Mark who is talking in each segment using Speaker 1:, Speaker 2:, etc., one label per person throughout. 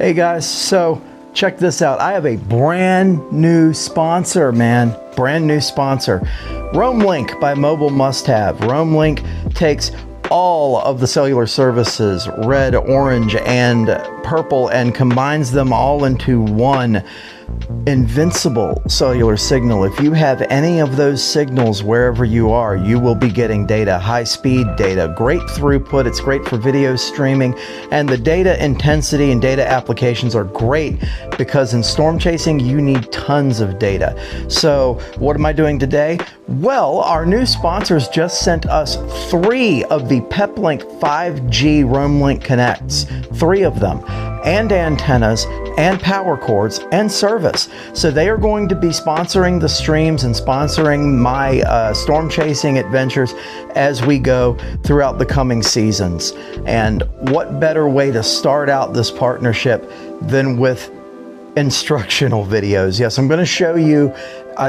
Speaker 1: Hey guys, so check this out. I have a brand new sponsor, man. Brand new sponsor. RoamLink by Mobile Must Have. RoamLink takes all of the cellular services, red, orange, and purple, and combines them all into one invincible cellular signal. If you have any of those signals wherever you are, you will be getting data, high-speed data, great throughput. It's great for video streaming, and the data intensity and data applications are great because in storm chasing, you need tons of data. So what am I doing today? Well, our new sponsors just sent us 3 of the Peplink 5G RoamLink Connects, 3 of them, and antennas, and power cords, and service. So they are going to be sponsoring the streams and sponsoring my storm chasing adventures as we go throughout the coming seasons. And what better way to start out this partnership than with instructional videos? Yes, I'm going to show you.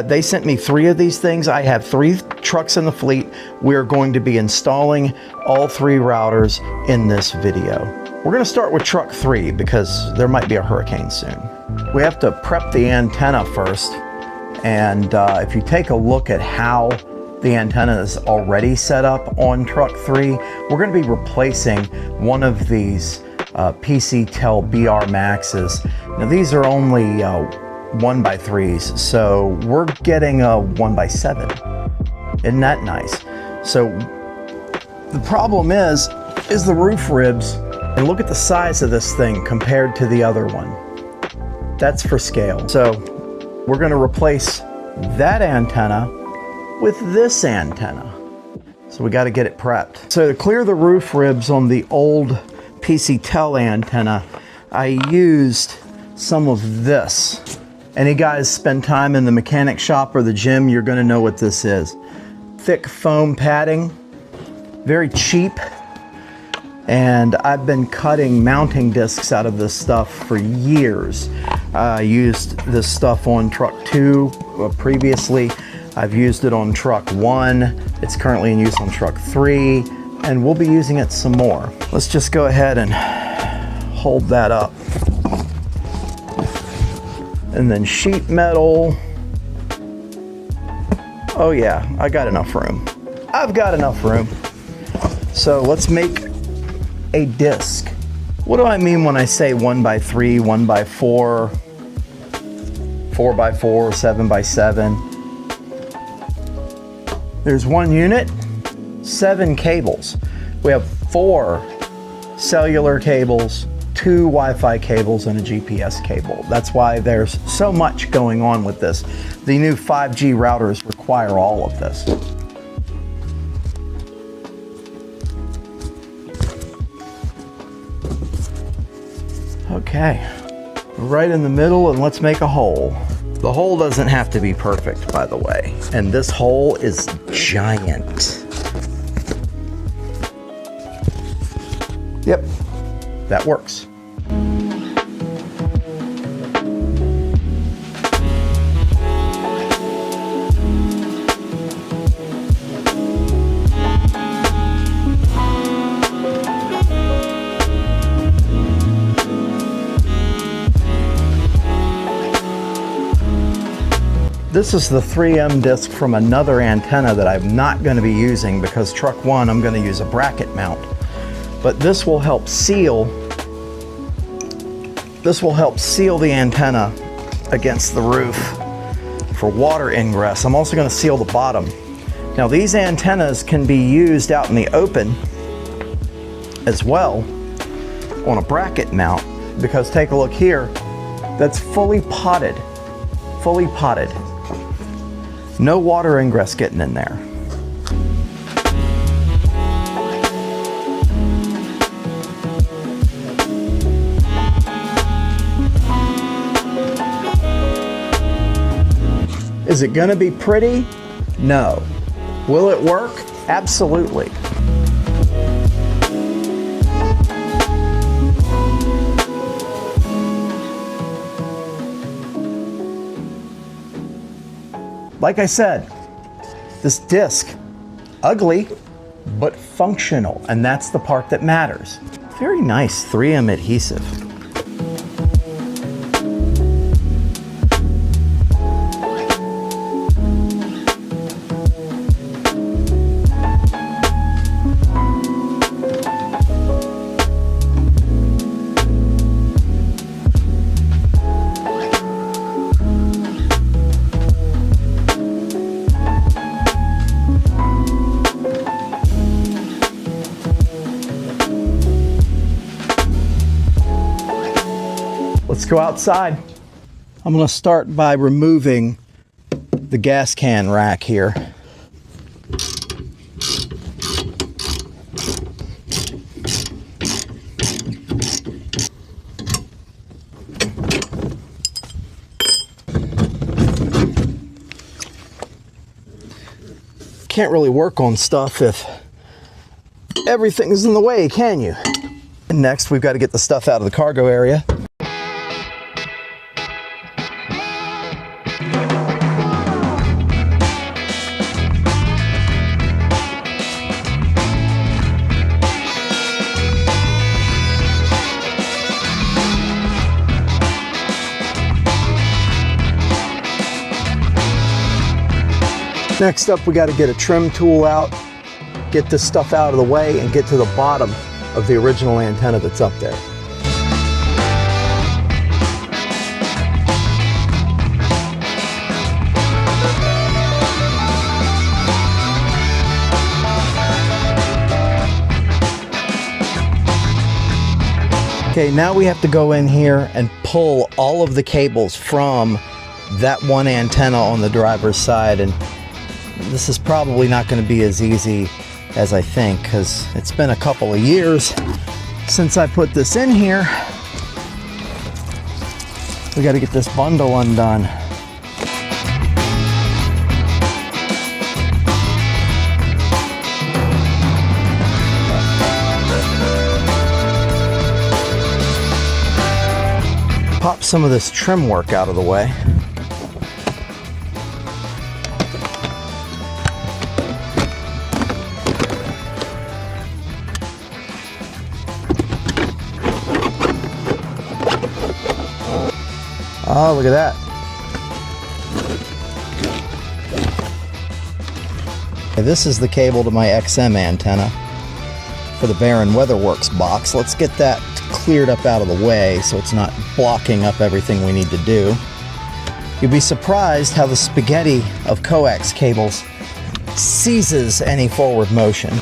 Speaker 1: They sent me 3 of these things. I have 3 trucks in the fleet. We're going to be installing all 3 routers in this video. We're going to start with truck 3 because there might be a hurricane soon. We have to prep the antenna first. And if you take a look at how the antenna is already set up on truck 3, we're going to be replacing one of these PCTEL BR Maxes. Now these are only 1x3s, so we're getting a 1x7. Isn't that nice? So the problem is the roof ribs. And look at the size of this thing compared to the other one. That's for scale. So we're going to replace that antenna with this antenna. So we got to get it prepped. So to clear the roof ribs on the old PCTEL antenna, I used some of this. Any guys spend time in the mechanic shop or the gym, you're going to know what this is. Thick foam padding, very cheap. And I've been cutting mounting discs out of this stuff for years. I used this stuff on truck 2 previously. I've used it on truck 1. It's currently in use on truck 3, and we'll be using it some more. Let's just go ahead and hold that up. And then sheet metal. Oh yeah, I got enough room. I've got enough room. So let's make a disc. What do I mean when I say 1x3, 1x4, 4x4, 7x7? There's 1 unit, 7 cables. We have 4 cellular cables, 2 Wi-Fi cables, and a GPS cable. That's why there's so much going on with this. The new 5G routers require all of this. Okay, right in the middle, and let's make a hole. The hole doesn't have to be perfect, by the way. And this hole is giant. Yep, that works. This is the 3M disc from another antenna that I'm not going to be using because truck 1 I'm going to use a bracket mount. But this will help seal the antenna against the roof for water ingress. I'm also going to seal the bottom. Now these antennas can be used out in the open as well on a bracket mount because take a look here, that's fully potted. Fully potted. No water ingress getting in there. Is it gonna be pretty? No. Will it work? Absolutely. Like I said, this disc, ugly, but functional, and that's the part that matters. Very nice 3M adhesive. Let's go outside. I'm going to start by removing the gas can rack here. Can't really work on stuff if everything's in the way, can you? And next, we've got to get the stuff out of the cargo area. Next up, we got to get a trim tool out, get this stuff out of the way, and get to the bottom of the original antenna that's up there. Okay, now we have to go in here and pull all of the cables from that one antenna on the driver's side, and this is probably not going to be as easy as I think, because it's been a couple of years since I put this in here. We got to get this bundle undone. Pop some of this trim work out of the way. Oh, look at that. Okay, this is the cable to my XM antenna for the Barron Weatherworks box. Let's get that cleared up out of the way so it's not blocking up everything we need to do. You'll be surprised how the spaghetti of coax cables seizes any forward motion.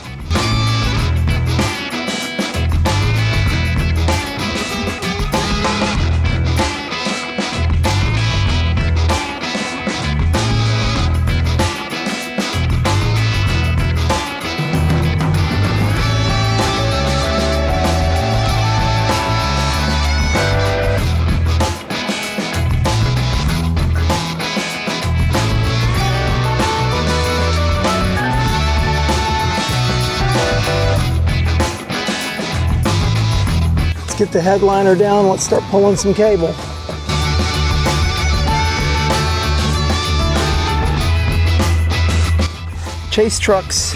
Speaker 1: Get the headliner down, let's start pulling some cable. Chase trucks,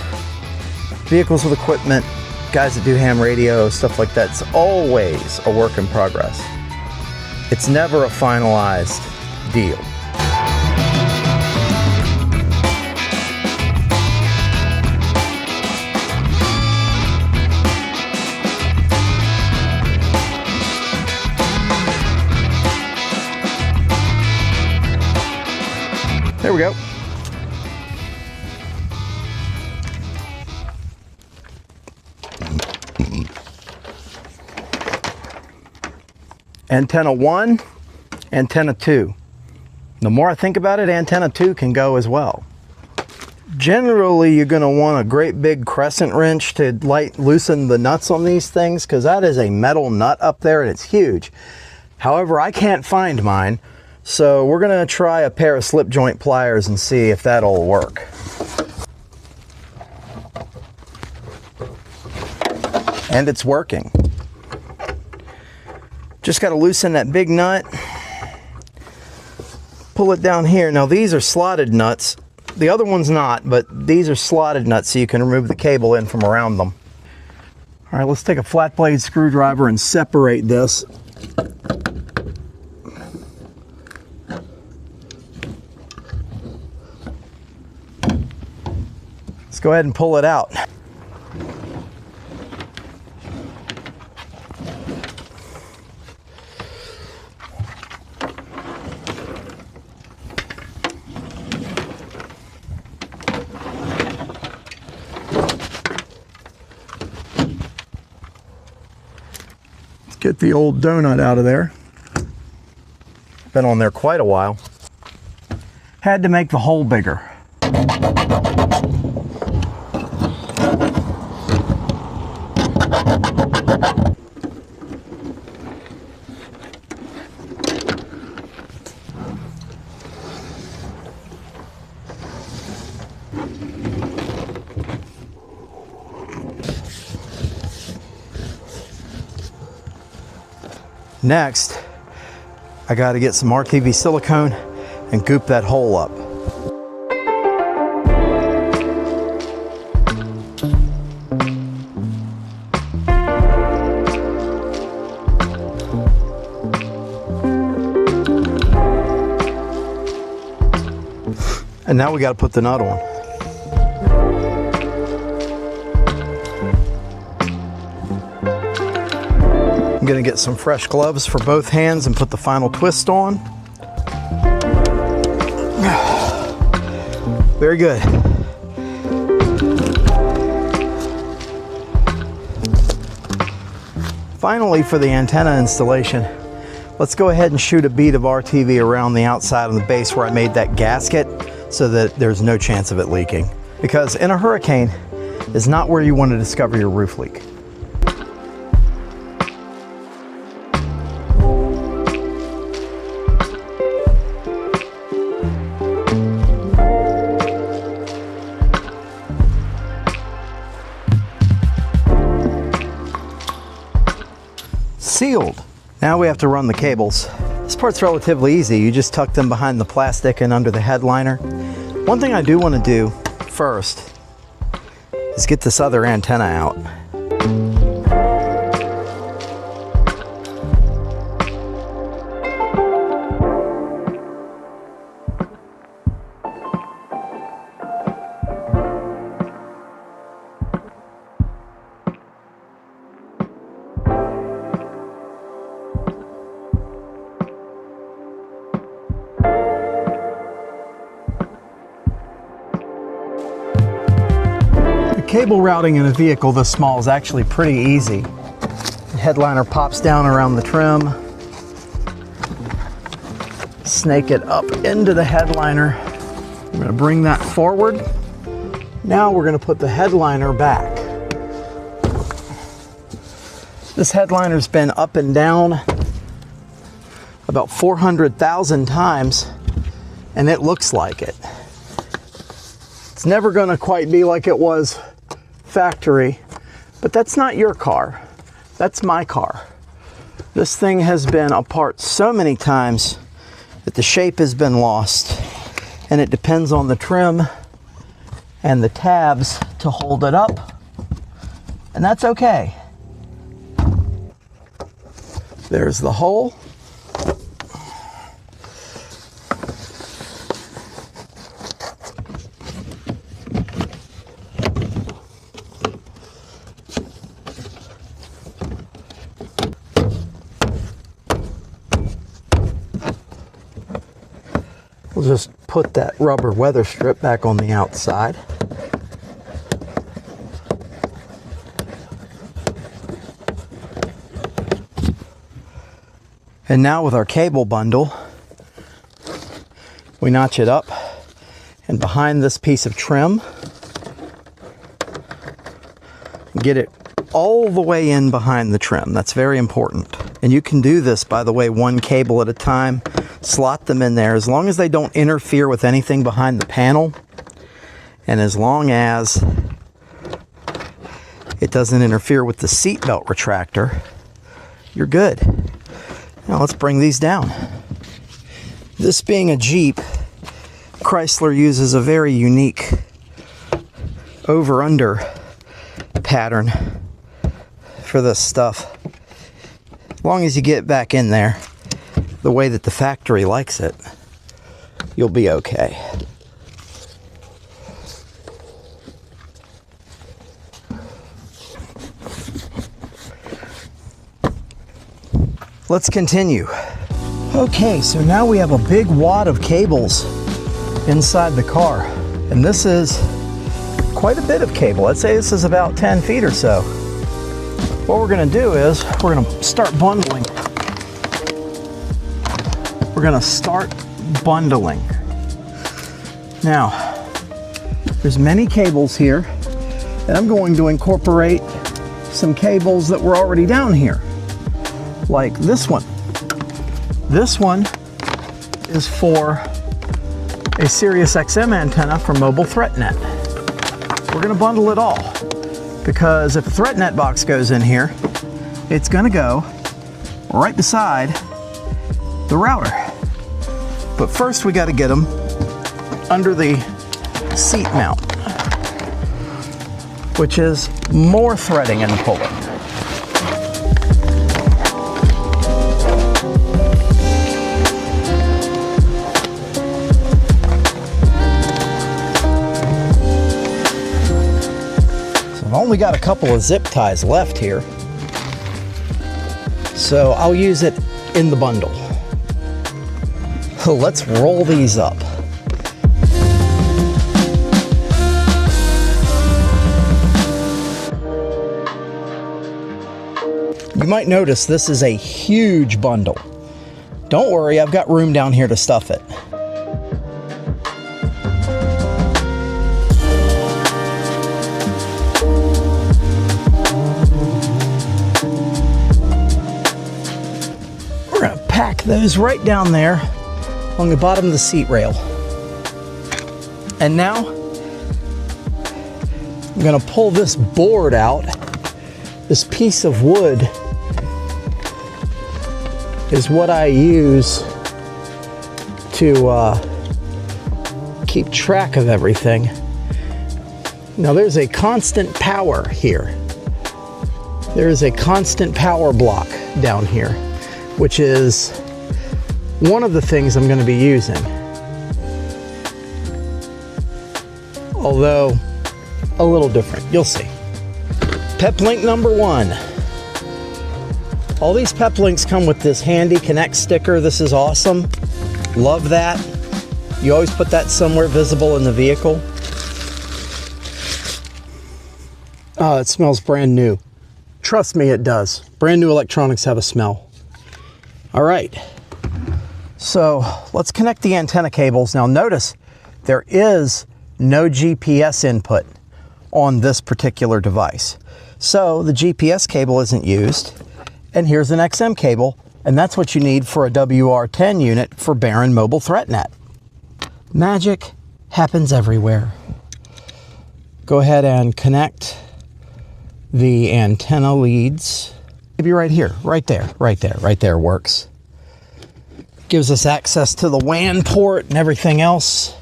Speaker 1: vehicles with equipment, guys that do ham radio, stuff like that, it's always a work in progress. It's never a finalized deal. There we go. Antenna 1, antenna 2. The more I think about it, antenna 2 can go as well. Generally, you're going to want a great big crescent wrench to loosen the nuts on these things, because that is a metal nut up there and it's huge. However, I can't find mine. So we're going to try a pair of slip joint pliers and see if that'll work. And it's working. Just got to loosen that big nut. Pull it down here. Now these are slotted nuts. The other one's not, but these are slotted nuts so you can remove the cable in from around them. All right, let's take a flat blade screwdriver and separate this. Let's go ahead and pull it out. Let's get the old donut out of there. Been on there quite a while. Had to make the hole bigger. Next, I got to get some RTV silicone and goop that hole up. And now we got to put the nut on. I'm going to get some fresh gloves for both hands and put the final twist on. Very good. Finally, for the antenna installation, let's go ahead and shoot a bead of RTV around the outside of the base where I made that gasket so that there's no chance of it leaking. Because in a hurricane is not where you want to discover your roof leak. Sealed. Now we have to run the cables. This part's relatively easy. You just tuck them behind the plastic and under the headliner. One thing I do want to do first is get this other antenna out. Cable routing in a vehicle this small is actually pretty easy. The headliner pops down around the trim. Snake it up into the headliner. I'm going to bring that forward. Now we're going to put the headliner back. This headliner's been up and down about 400,000 times, and it looks like it. It's never going to quite be like it was factory, but that's not your car. That's my car. This thing has been apart so many times that the shape has been lost, and it depends on the trim and the tabs to hold it up, and that's okay. There's the hole. We'll just put that rubber weather strip back on the outside. And now with our cable bundle, we notch it up, and behind this piece of trim, get it all the way in behind the trim. That's very important. And you can do this, by the way, one cable at a time. Slot them in there as long as they don't interfere with anything behind the panel, and as long as it doesn't interfere with the seat belt retractor, you're good. Now let's bring these down. This being a Jeep, Chrysler uses a very unique over-under pattern for this stuff. As long as you get back in there the way that the factory likes it, you'll be okay. Let's continue. Okay, so now we have a big wad of cables inside the car, and this is quite a bit of cable. I'd say this is about 10 feet or so. What we're going to do is we're going to start bundling. We're we're gonna start bundling. Now, there's many cables here, and I'm going to incorporate some cables that were already down here, like this one. This one is for a Sirius XM antenna for mobile ThreatNet. We're gonna bundle it all, because if a ThreatNet box goes in here, it's gonna go right beside the router. But first we gotta get them under the seat mount, which is more threading and pulling. I've only got a couple of zip ties left here, so I'll use it in the bundle. Let's roll these up. You might notice this is a huge bundle. Don't worry, I've got room down here to stuff it. Pack those right down there on the bottom of the seat rail. And now I'm going to pull this board out. This piece of wood is what I use to keep track of everything. Now there's a constant power here. There is a constant power block down here, which is one of the things I'm going to be using. Although a little different, you'll see. Peplink number 1. All these Peplinks come with this handy Connect sticker. This is awesome. Love that. You always put that somewhere visible in the vehicle. Oh, it smells brand new. Trust me, it does. Brand new electronics have a smell. All right, so let's connect the antenna cables. Now notice there is no GPS input on this particular device. So the GPS cable isn't used, and here's an XM cable, and that's what you need for a WR10 unit for Barron Mobile ThreatNet. Magic happens everywhere. Go ahead and connect the antenna leads. Maybe right here, right there works. Gives us access to the WAN port and everything else.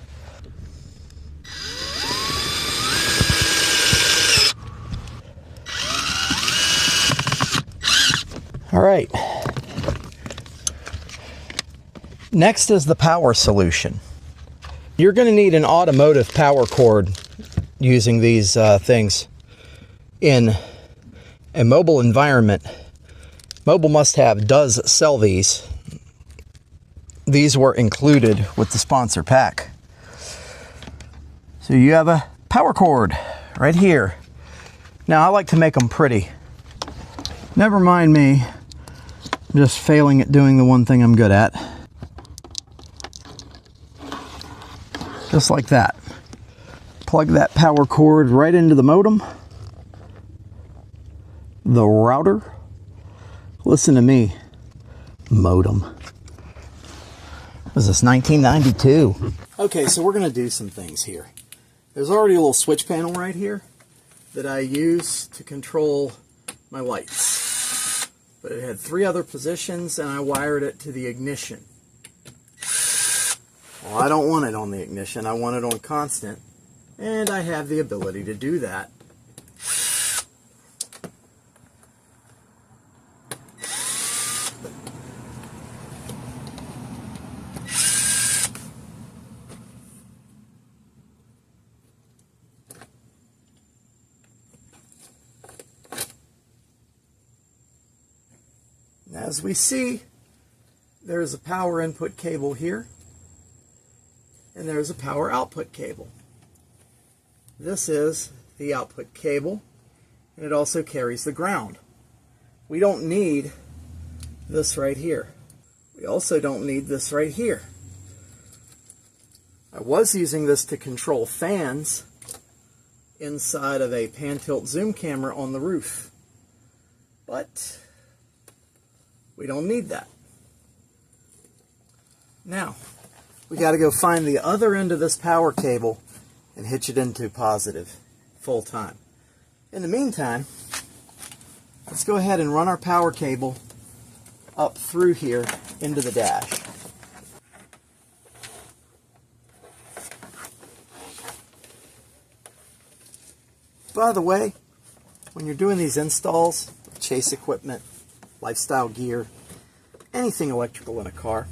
Speaker 1: All right. Next is the power solution. You're going to need an automotive power cord using these things in a mobile environment. Mobile Must Have does sell these. These were included with the sponsor pack. So you have a power cord right here. Now I like to make them pretty. Never mind me, I'm just failing at doing the one thing I'm good at. Just like that. Plug that power cord right into the modem, the router. Listen to me, modem. Was this 1992? Okay, so we're going to do some things here. There's already a little switch panel right here that I use to control my lights. But it had 3 other positions, and I wired it to the ignition. Well, I don't want it on the ignition. I want it on constant, and I have the ability to do that. As we see, there's a power input cable here, and there's a power output cable. This is the output cable, and it also carries the ground. We don't need this right here. We also don't need this right here. I was using this to control fans inside of a pan tilt zoom camera on the roof, but we don't need that. Now, we got to go find the other end of this power cable and hitch it into positive full time. In the meantime, let's go ahead and run our power cable up through here into the dash. By the way, when you're doing these installs, chase equipment, lifestyle gear, anything electrical in a car,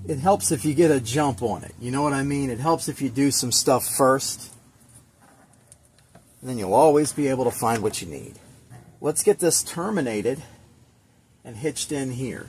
Speaker 1: it helps if you get a jump on it. You know what I mean? It helps if you do some stuff first, and then you'll always be able to find what you need. Let's get this terminated and hitched in here.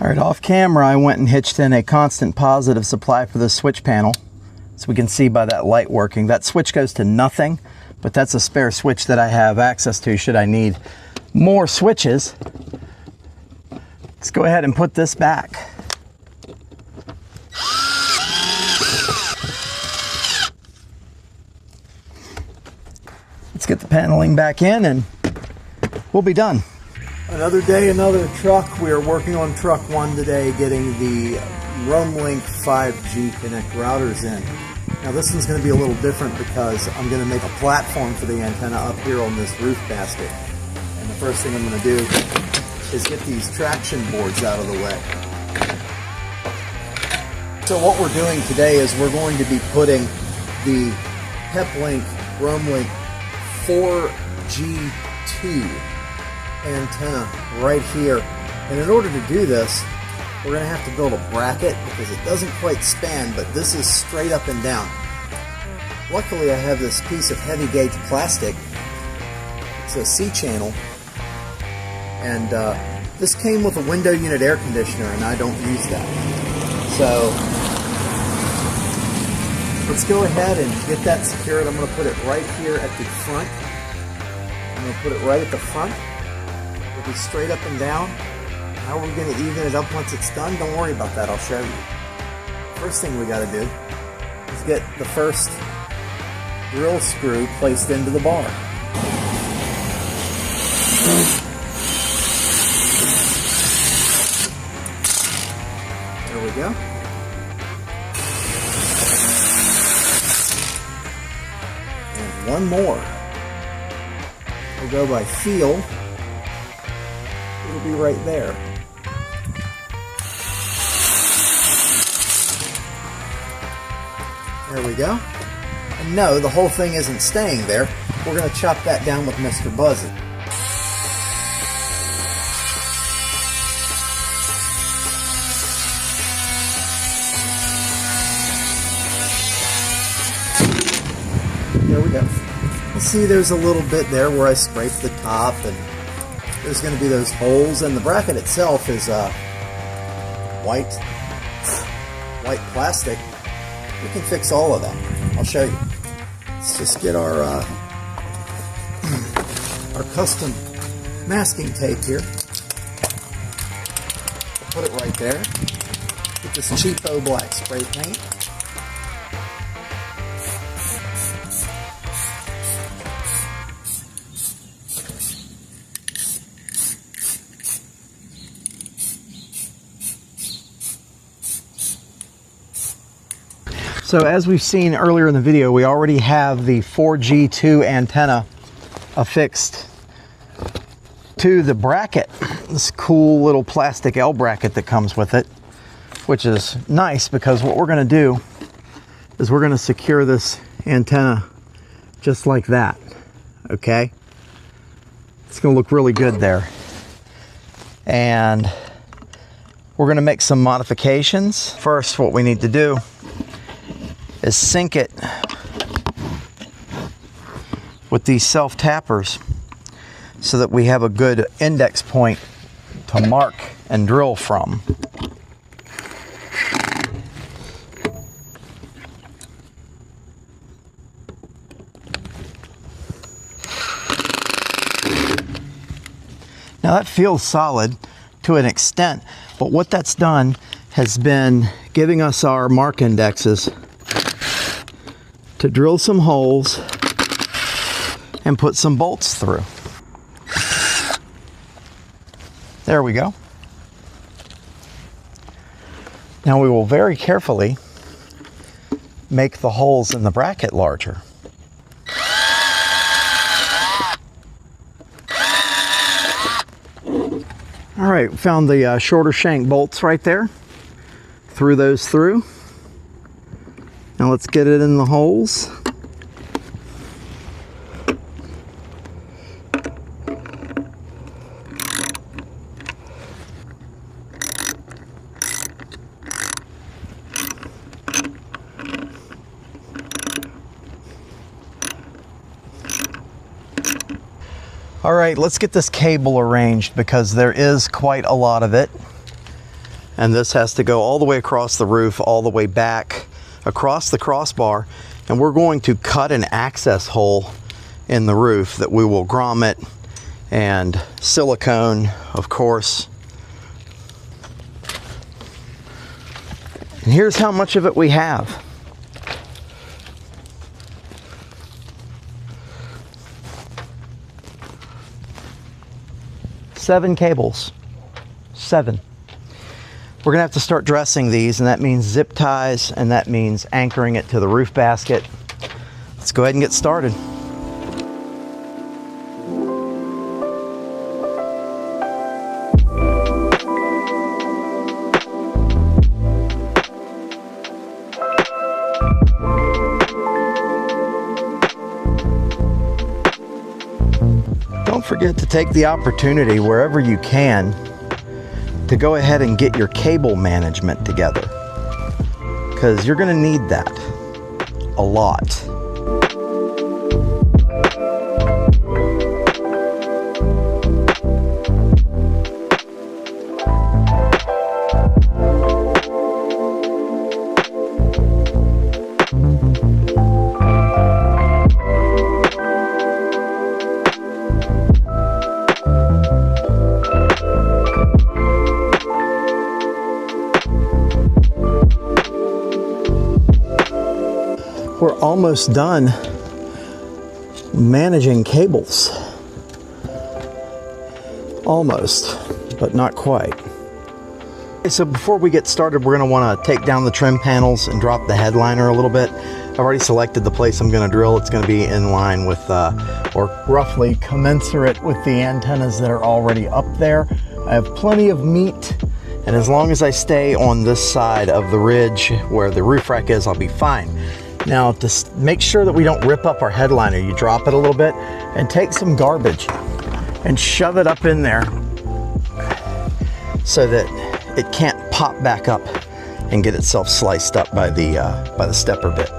Speaker 1: All right, off camera, I went and hitched in a constant positive supply for the switch panel. So we can see by that light working. That switch goes to nothing, but that's a spare switch that I have access to should I need more switches. Let's go ahead and put this back. Let's get the paneling back in and we'll be done. Another day, another truck. We are working on truck 1 today, getting the RoamLink 5G Connect routers in. Now this one's going to be a little different because I'm going to make a platform for the antenna up here on this roof basket. And the first thing I'm going to do is get these traction boards out of the way. So what we're doing today is we're going to be putting the Peplink RoamLink 4G2 antenna right here, and in order to do this we're going to have to build a bracket because it doesn't quite span, but this is straight up and down. Luckily I have this piece of heavy gauge plastic. It's a C-channel, and this came with a window unit air conditioner and I don't use that. So let's go ahead and get that secured. I'm going to put it right here at the front. I'm going to put it right at the front. It'll be straight up and down. How are we going to even it up once it's done? Don't worry about that, I'll show you. First thing we got to do is get the first drill screw placed into the bar. There we go. And one more. We'll go by feel. It'll be right there. There we go. And no, the whole thing isn't staying there. We're going to chop that down with Mr. Buzzy. There we go. You see there's a little bit there where I scraped the top, and there's going to be those holes, and the bracket itself is white plastic. We can fix all of that. I'll show you. Let's just get our custom masking tape here. Put it right there. Get this cheapo black spray paint. So as we've seen earlier in the video, we already have the 4G2 antenna affixed to the bracket. This cool little plastic L bracket that comes with it, which is nice because what we're going to do is we're going to secure this antenna just like that. Okay? It's going to look really good there. And we're going to make some modifications. First, what we need to do is sink it with these self-tappers so that we have a good index point to mark and drill from. Now that feels solid to an extent, but what that's done has been giving us our mark indexes to drill some holes and put some bolts through. There we go. Now we will very carefully make the holes in the bracket larger. All right, found the shorter shank bolts right there. Threw those through. Now let's get it in the holes. All right, let's get this cable arranged because there is quite a lot of it. And this has to go all the way across the roof, all the way back, across the crossbar. And we're going to cut an access hole in the roof that we will grommet and silicone, of course. And here's how much of it we have. Seven cables. 7. We're gonna have to start dressing these, and that means zip ties, and that means anchoring it to the roof basket. Let's go ahead and get started. Don't forget to take the opportunity wherever you can to go ahead and get your cable management together, because you're going to need that a lot. We're almost done managing cables. Almost, but not quite. Okay, so before we get started, we're going to want to take down the trim panels and drop the headliner a little bit. I've already selected the place I'm going to drill. It's going to be in line with, or roughly commensurate with the antennas that are already up there. I have plenty of meat, and as long as I stay on this side of the ridge where the roof rack is, I'll be fine. Now, to make sure that we don't rip up our headliner, you drop it a little bit and take some garbage and shove it up in there so that it can't pop back up and get itself sliced up by the stepper bit.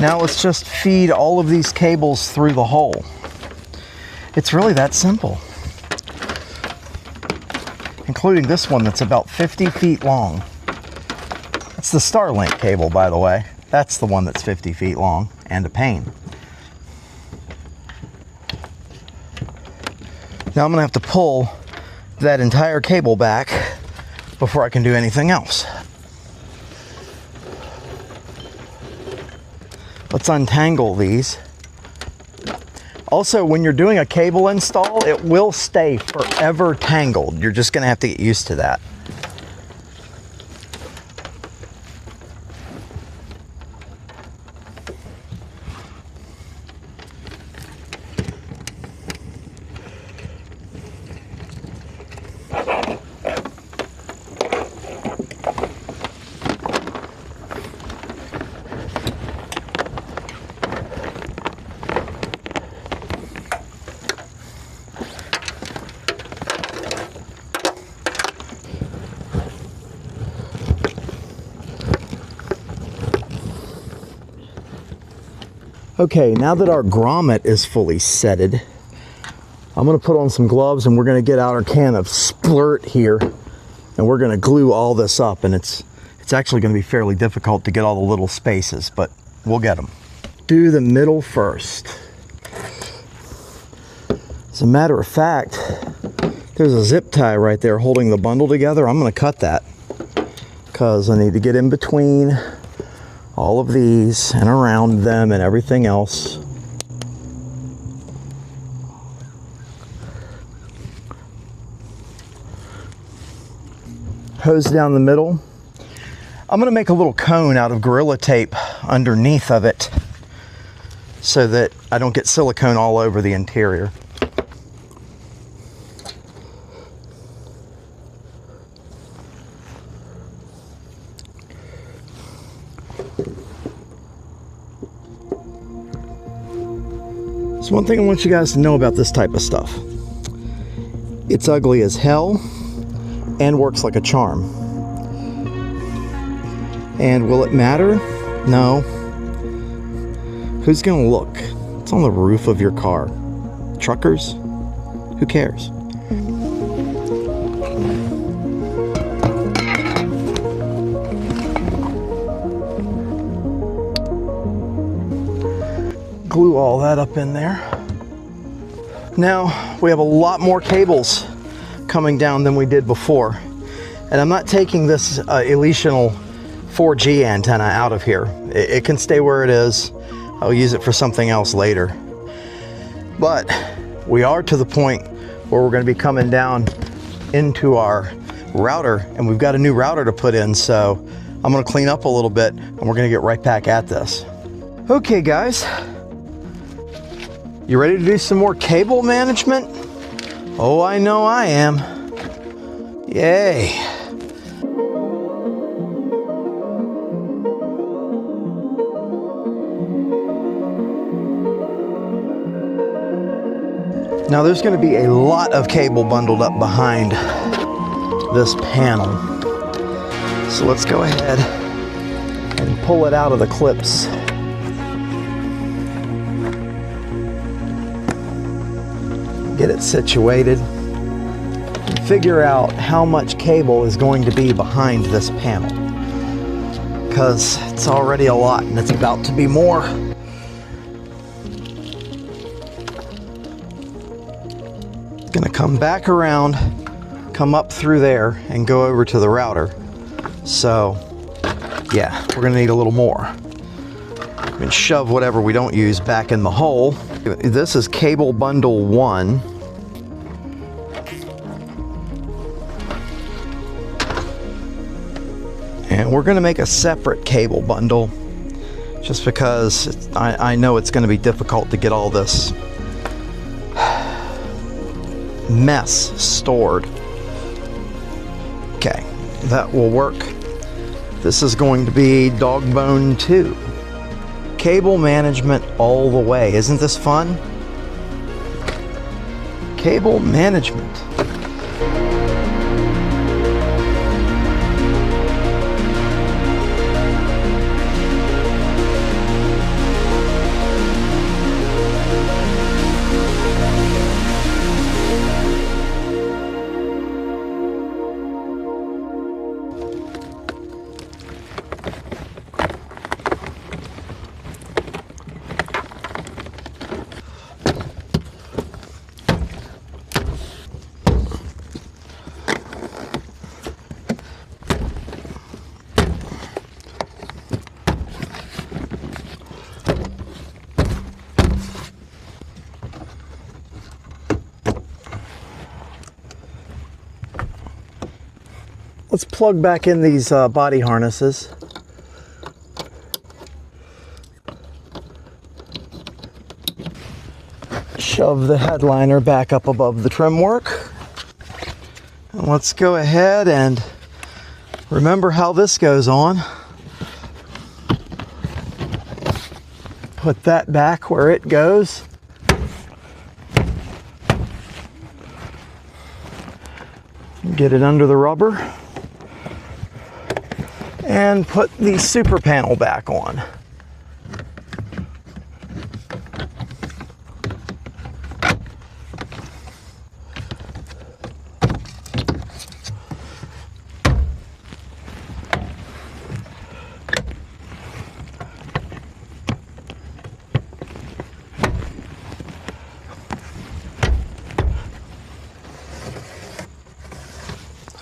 Speaker 1: Now let's just feed all of these cables through the hole. It's really that simple. Including this one that's about 50 feet long. It's the Starlink cable, by the way. That's the one that's 50 feet long and a pain. Now I'm gonna have to pull that entire cable back before I can do anything else. Let's untangle these. Also, when you're doing a cable install, it will stay forever tangled. You're just gonna have to get used to that. Okay, now that our grommet is fully setted, I'm gonna put on some gloves and we're gonna get out our can of splurt here and we're gonna glue all this up, and it's actually gonna be fairly difficult to get all the little spaces, but we'll get them. Do the middle first. As a matter of fact, there's a zip tie right there holding the bundle together. I'm gonna cut that because I need to get in between all of these and around them and everything else. Hose down the middle. I'm gonna make a little cone out of Gorilla Tape underneath of it so that I don't get silicone all over the interior. So one thing I want you guys to know about this type of stuff. It's ugly as hell and works like a charm. And will it matter? No. Who's gonna look? It's on the roof of your car. Truckers? Who cares? Glue all that up in there. Now we have a lot more cables coming down than we did before, and I'm not taking this Elysional 4G antenna out of here. It can stay where it is. I'll use it for something else later, but we are to the point where we're going to be coming down into our router, and we've got a new router to put in, so I'm going to clean up a little bit and we're going to get right back at this. Okay guys, you ready to do some more cable management? Oh, I know I am. Yay. Now there's going to be a lot of cable bundled up behind this panel. So let's go ahead and pull it out of the clips. Get it situated, and figure out how much cable is going to be behind this panel, because it's already a lot and it's about to be more. Gonna come back around, come up through there and go over to the router. So yeah, we're gonna need a little more. And shove whatever we don't use back in the hole. This is cable bundle 1. And we're going to make a separate cable bundle just because I know it's going to be difficult to get all this mess stored. Okay, that will work. This is going to be dog bone 2. Cable management all the way. Isn't this fun? Cable management. Let's plug back in these body harnesses. Shove the headliner back up above the trim work. And let's go ahead and remember how this goes on. Put that back where it goes. Get it under the rubber. And put the super panel back on.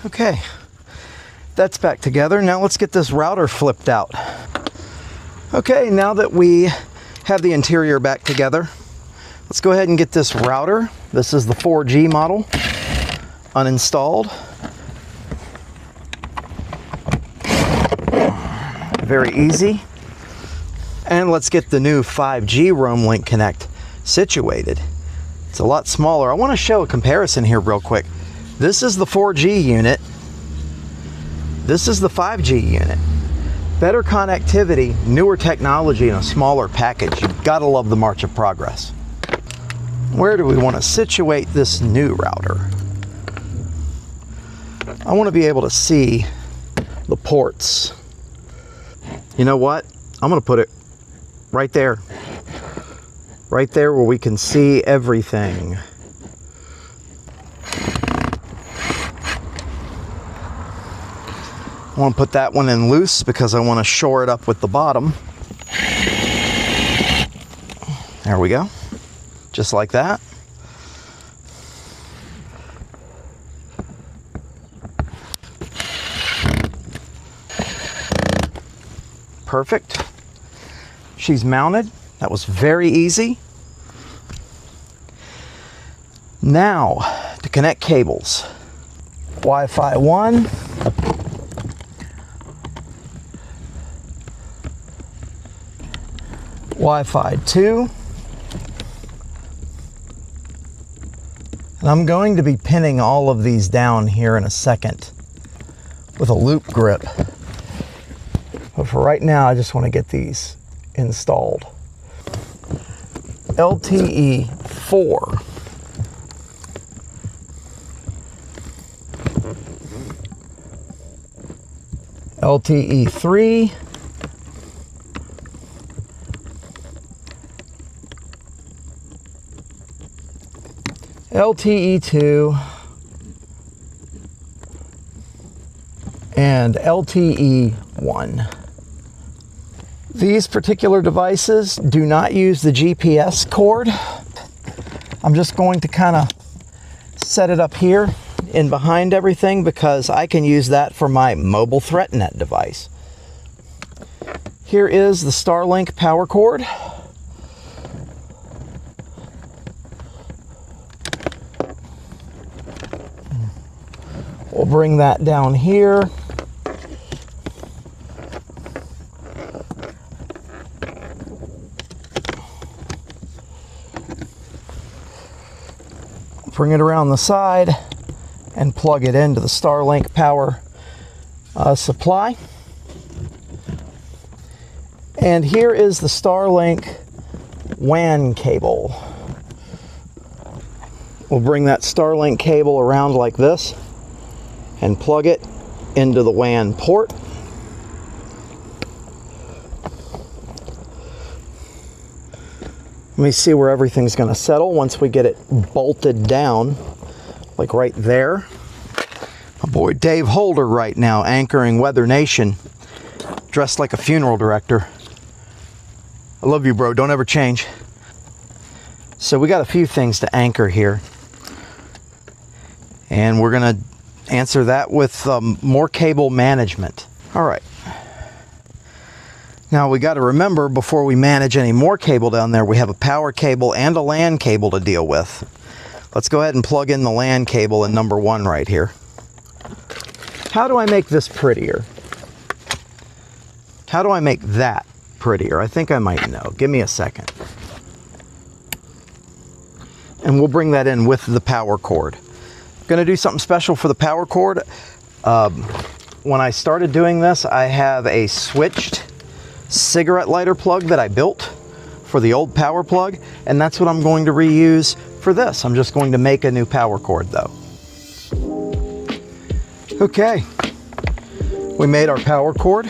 Speaker 1: Okay, that's back together. Now let's get this router flipped out. Okay, now that we have the interior back together, let's go ahead and get this router. This is the 4G model, uninstalled. Very easy. And let's get the new 5G RoamLink Connect situated. It's a lot smaller. I want to show a comparison here real quick. This is the 4G unit. This is the 5G unit. Better connectivity, newer technology, and a smaller package. You've got to love the march of progress. Where do we want to situate this new router? I want to be able to see the ports. You know what? I'm going to put it right there. Right there where we can see everything. I want to put that one in loose because I want to shore it up with the bottom. There we go. Just like that. Perfect. She's mounted. That was very easy. Now, to connect cables. Wi-Fi 1. Wi-Fi 2. And I'm going to be pinning all of these down here in a second with a loop grip. But for right now, I just want to get these installed. LTE 4. LTE 3. LTE 2. And LTE 1. These particular devices do not use the GPS cord. I'm just going to kind of set it up here in behind everything because I can use that for my mobile ThreatNet device. Here is the Starlink power cord. We'll bring that down here. Bring it around the side and plug it into the Starlink power supply. And here is the Starlink WAN cable. We'll bring that Starlink cable around like this and plug it into the WAN port. Let me see where everything's going to settle once we get it bolted down, like right there. My boy Dave Holder right now anchoring Weather Nation, dressed like a funeral director. I love you, bro. Don't ever change. So we got a few things to anchor here. And we're going to answer that with more cable management. All right. Now we got to remember before we manage any more cable down there, we have a power cable and a LAN cable to deal with. Let's go ahead and plug in the LAN cable in number 1 right here. How do I make this prettier? How do I make that prettier? I think I might know. Give me a second. And we'll bring that in with the power cord. Going to do something special for the power cord. When I started doing this, I have a switched cigarette lighter plug that I built for the old power plug, and that's what I'm going to reuse for this. I'm just going to make a new power cord though. Okay, we made our power cord.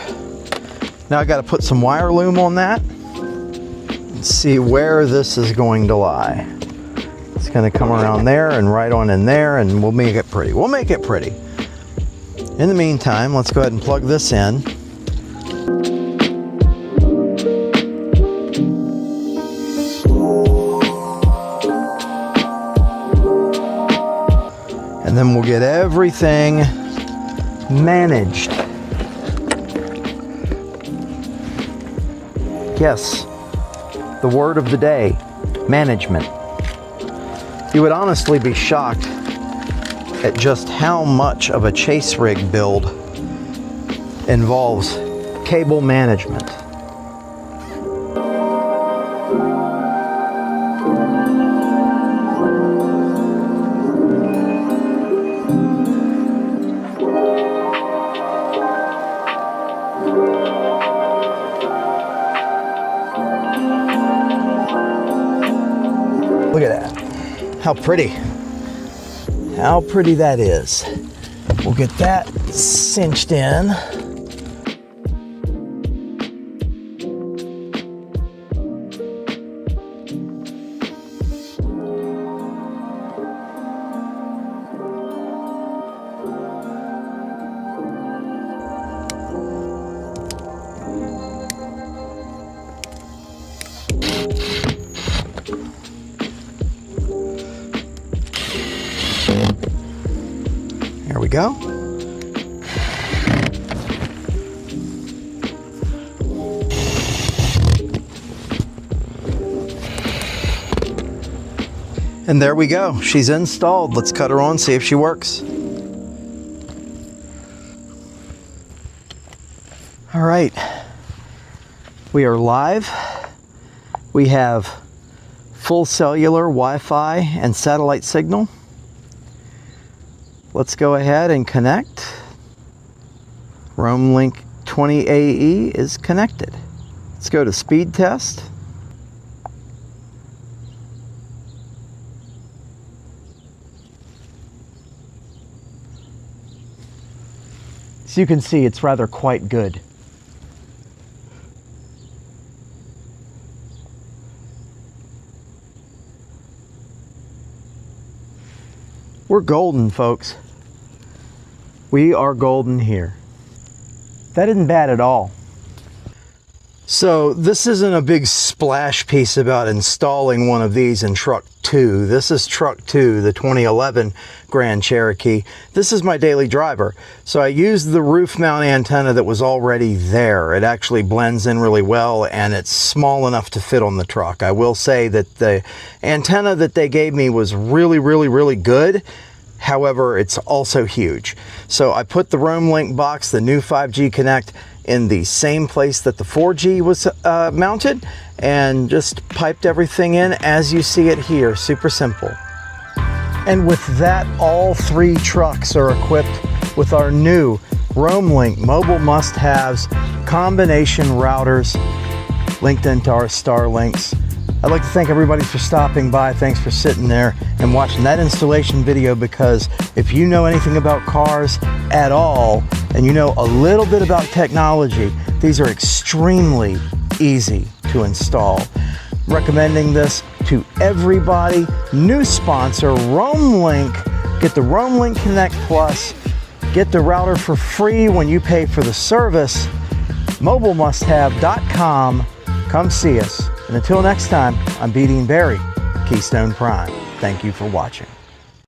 Speaker 1: Now I got to put some wire loom on that and see where this is going to lie. It's going to come around there and right on in there, and we'll make it pretty. We'll make it pretty. In the meantime, let's go ahead and plug this in. And then we'll get everything managed. Yes, the word of the day, management. You would honestly be shocked at just how much of a chase rig build involves cable management. Look at that. How pretty. How pretty that is. We'll get that cinched in. There we go. And there we go. She's installed. Let's cut her on, see if she works. All right. We are live. We have full cellular, Wi-Fi, and satellite signal. Let's go ahead and connect. RoamLink 20AE is connected. Let's go to speed test. So you can see it's rather quite good. We're golden, folks. We are golden here. That isn't bad at all. So this isn't a big splash piece about installing one of these in truck 2. This is truck 2, the 2011 Grand Cherokee. This is my daily driver. So I used the roof mount antenna that was already there. It actually blends in really well and it's small enough to fit on the truck. I will say that the antenna that they gave me was really good. However, it's also huge. So I put the RoamLink box, the new 5G Connect, in the same place that the 4G was mounted, and just piped everything in as you see it here. Super simple. And with that, all 3 trucks are equipped with our new RoamLink mobile must-haves combination routers linked into our Starlinks. I'd like to thank everybody for stopping by. Thanks for sitting there and watching that installation video, because if you know anything about cars at all and you know a little bit about technology, these are extremely easy to install. I'm recommending this to everybody. New sponsor, RoamLink. Get the RoamLink Connect Plus. Get the router for free when you pay for the service. MobileMustHave.com. Come see us. And until next time, I'm B. Dean Barry, Keystone Prime. Thank you for watching.